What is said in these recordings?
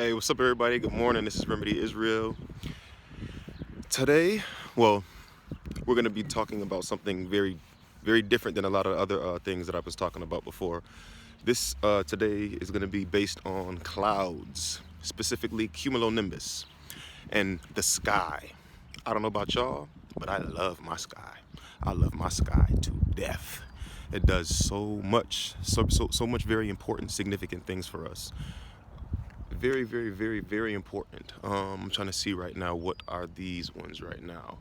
Hey, what's up, everybody? Good morning. This is Remedy Israel. Today, well, we're going to be talking about something very, very different than a lot of other things that I was talking about before. This today is going to be based on clouds, specifically cumulonimbus and the sky. I don't know about y'all, but I love my sky. I love my sky to death. It does so much, so much very important, significant things for us. Very, very, very, very important. I'm trying to see right now what are these ones right now.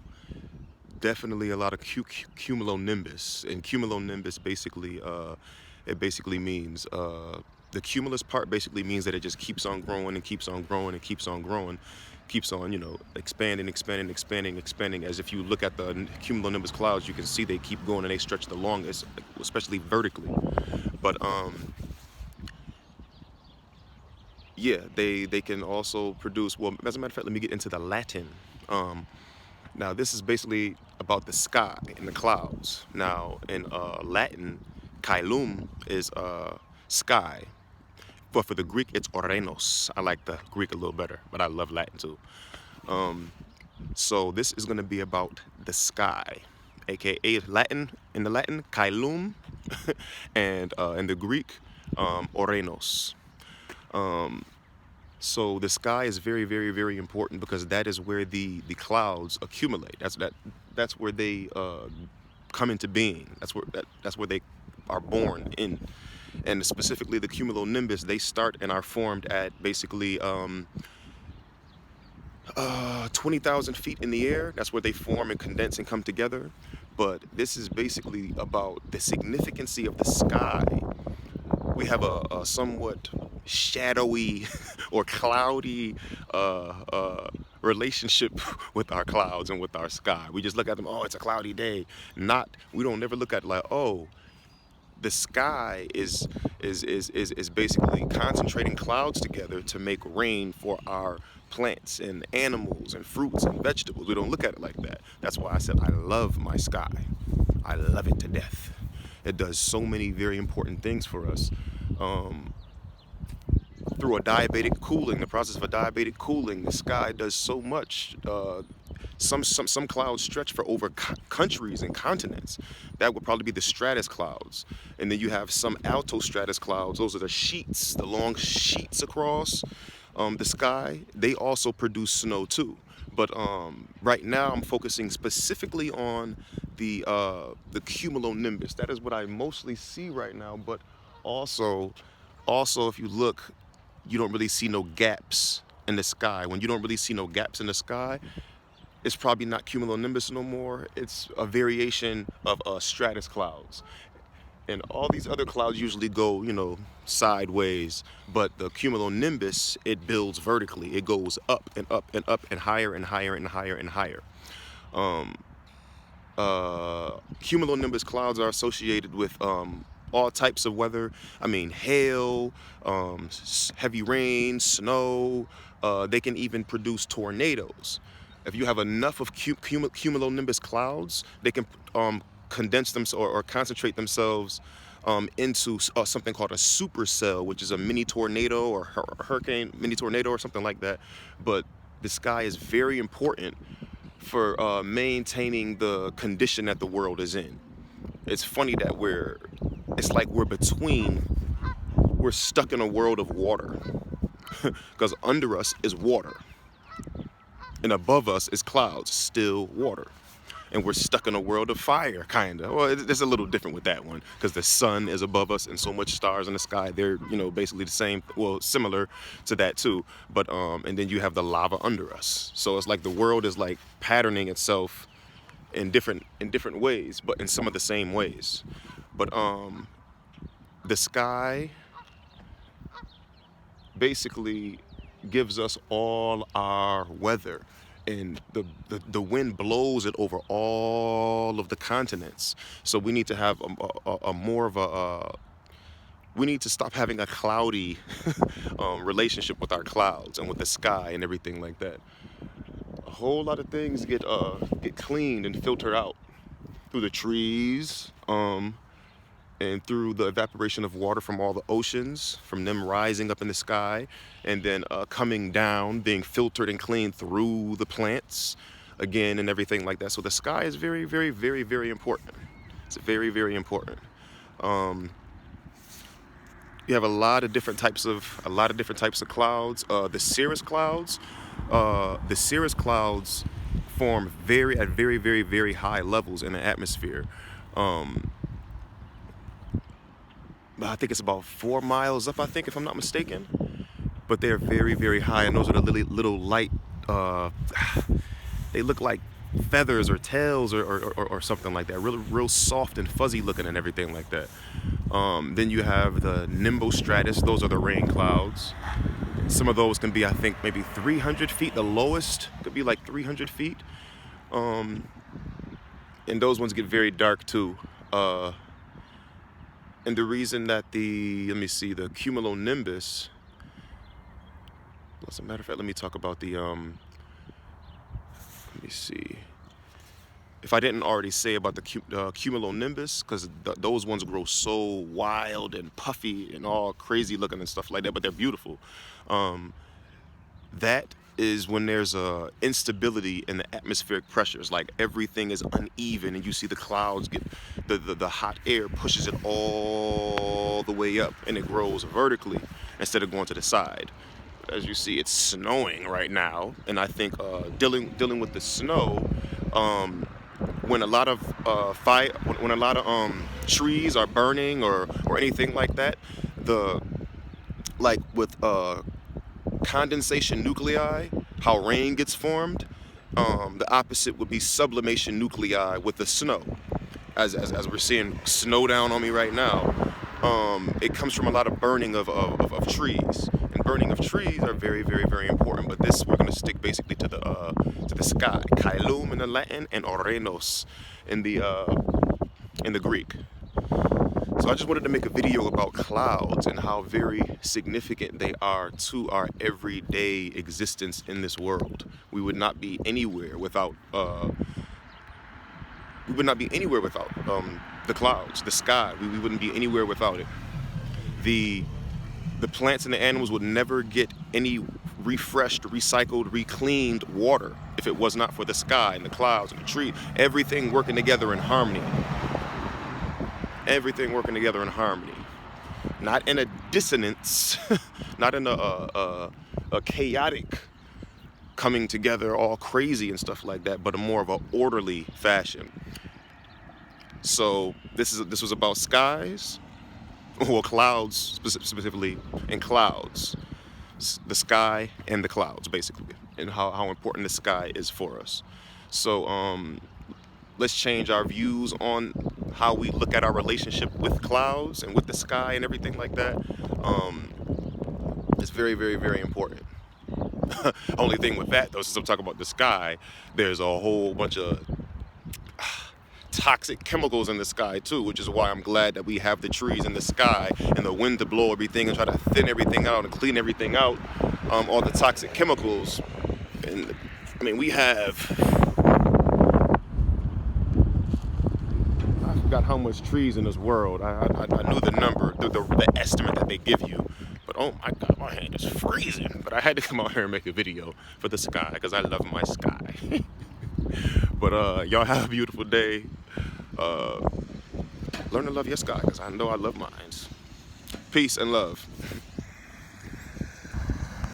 Definitely a lot of cumulonimbus, and cumulonimbus basically, it basically means the cumulus part basically means that it just keeps on growing and keeps on growing and keeps on growing, keeps on expanding, expanding, expanding, expanding. As if you look at the cumulonimbus clouds, you can see they keep going and they stretch the longest, especially vertically. But yeah, they can also produce. Well, as a matter of fact, let me get into the Latin. Um, Now, this is basically about the sky and the clouds. Now, in Latin, caelum is sky, but for the Greek, it's orenos. I like the Greek a little better, but I love Latin too. So this is going to be about the sky, aka Latin. In the Latin, caelum, and in the Greek, orenos. So the sky is very, very, very important because that is where the clouds accumulate. That's where they come into being. That's where they are born in. And specifically the cumulonimbus, they start and are formed at basically 20,000 feet in the air. That's where they form and condense and come together. But this is basically about the significance of the sky. We have a somewhat shadowy or cloudy relationship with our clouds and with our sky. We just look at them, oh, it's a cloudy day. We don't never look at it like, oh, the sky is basically concentrating clouds together to make rain for our plants and animals and fruits and vegetables. We don't look at it like that. That's why I said I love my sky. I love it to death. It does so many very important things for us. Through a diabatic cooling, the process of a diabatic cooling, the sky does so much. Some clouds stretch for over countries and continents. That would probably be the stratus clouds. And then you have some altostratus clouds. Those are the sheets, the long sheets across the sky. They also produce snow too. But right now I'm focusing specifically on the cumulonimbus. That is what I mostly see right now. But also, if you look, you don't really see no gaps in the sky. When you don't really see no gaps in the sky, it's probably not cumulonimbus no more. It's a variation of stratus clouds. And all these other clouds usually go, sideways. But the cumulonimbus, it builds vertically. It goes up and up and up and higher and higher and higher and higher. Cumulonimbus clouds are associated with all types of weather. I mean, hail, heavy rain, snow. They can even produce tornadoes. If you have enough of cumulonimbus clouds, they can condense them or concentrate themselves into something called a supercell, which is a mini tornado or hurricane mini tornado or something like that. But the sky is very important for maintaining the condition that the world is in. It's funny that it's like we're stuck in a world of water because under us is water and above us is clouds, still water. And we're stuck in a world of fire, kind of. Well, it's a little different with that one because the sun is above us and so much stars in the sky. They're, basically the same, well, similar to that too. But, and then you have the lava under us. So it's like the world is like patterning itself in different ways, but in some of the same ways. But the sky basically gives us all our weather, and the wind blows it over all of the continents. So we need to have a more of a we need to stop having a cloudy relationship with our clouds and with the sky and everything like that. A whole lot of things get cleaned and filtered out through the trees, and through the evaporation of water from all the oceans, from them rising up in the sky, and then coming down, being filtered and cleaned through the plants again, and everything like that. So the sky is very, very, very, very important. It's very, very important. Um, you have a lot of different types of clouds. The cirrus clouds form at very, very, very high levels in the atmosphere. Um, I think it's about 4 miles up, I think, if I'm not mistaken. But they're very, very high, and those are the little light. They look like feathers or tails or something like that. Real soft and fuzzy looking and everything like that. Then you have the nimbostratus. Those are the rain clouds. Some of those can be, I think, maybe 300 feet. The lowest could be like 300 feet. And those ones get very dark too. And the reason that the cumulonimbus, as a matter of fact, let me talk about the, let me see. If I didn't already say about the cumulonimbus, because those ones grow so wild and puffy and all crazy looking and stuff like that, but they're beautiful. That is when there's a instability in the atmospheric pressures, like everything is uneven and you see the clouds get, the hot air pushes it all the way up and it grows vertically instead of going to the side. As you see, it's snowing right now, and I think dealing with the snow, when a lot of trees are burning or anything like that, with condensation nuclei, how rain gets formed, the opposite would be sublimation nuclei with the snow. As we're seeing snow down on me right now, it comes from a lot of burning of trees. And burning of trees are very, very, very important. But we're going to stick basically to the sky. Caelum in the Latin and orenos in the Greek. So I just wanted to make a video about clouds and how very significant they are to our everyday existence in this world. We would not be anywhere without the clouds, the sky. We wouldn't be anywhere without it. The plants and the animals would never get any refreshed, recycled, recleaned water if it was not for the sky and the clouds and the tree. Everything working together in harmony. Everything working together in harmony. Not in a dissonance, not in a chaotic coming together all crazy and stuff like that, but a more of an orderly fashion. So this was about skies, or clouds specifically, and clouds. The sky and the clouds, basically, and how important the sky is for us. So let's change our views on how we look at our relationship with clouds and with the sky and everything like that. It's very, very, very important. Only thing with that, though, since I'm talking about the sky, there's a whole bunch of toxic chemicals in the sky too, which is why I'm glad that we have the trees in the sky and the wind to blow everything and try to thin everything out and clean everything out, all the toxic chemicals. And I mean, we have, I forgot how much trees in this world. I knew the number, the estimate that they give you, but oh my God, my hand is freezing. But I had to come out here and make a video for the sky because I love my sky. But y'all have a beautiful day. Learn to love your sky, because I know I love mine. Peace and love.